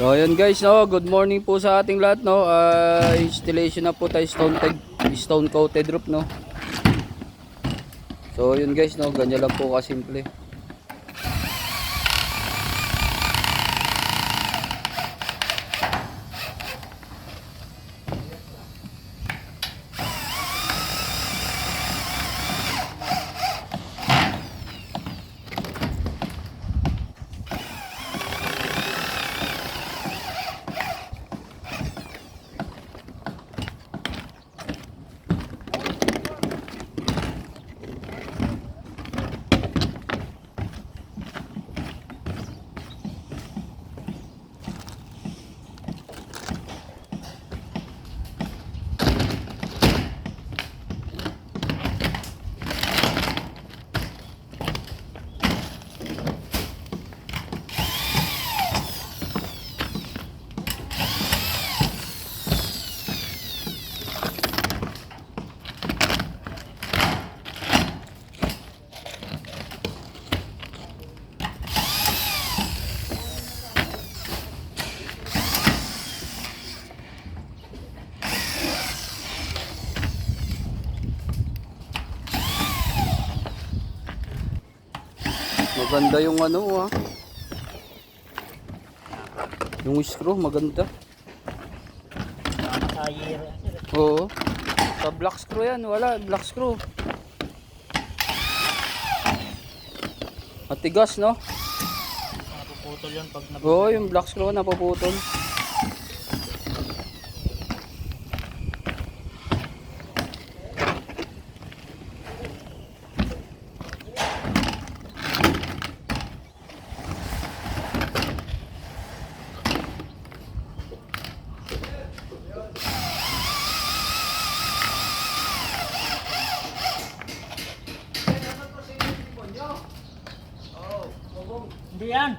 So ayun guys, no, good morning po sa ating lahat, no. Installation na po tayo stone coated roof, no. So yun guys, no, ganyan lang po kasimple. Maganda yung ano, yung screw maganda. Oo, sa black screw yan, wala black screw. Matigas, no? Napuputol yun pag napuputol. Oo, yung black screw napuputol. Hindi yan.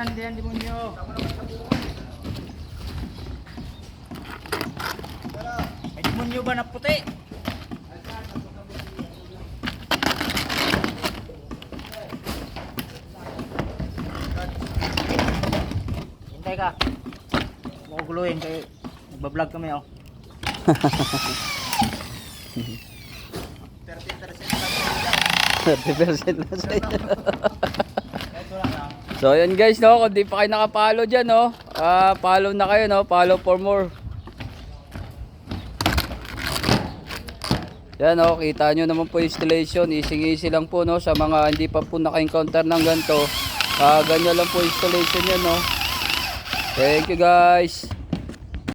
Hindi yan demonyo. May demonyo ba na puti? Hintay ka. Makuguluhin kayo. Nagbablog kami, oh. 30% na sa'yo. So ayan guys, no, kung di pa kayo nakapalo dyan, no, follow na kayo, no, follow for more. Yan, no, kita nyo naman po installation, easy lang po, no, sa mga hindi pa po naka-encounter ng ganito. Ganyan lang po installation yan, no. Thank you guys.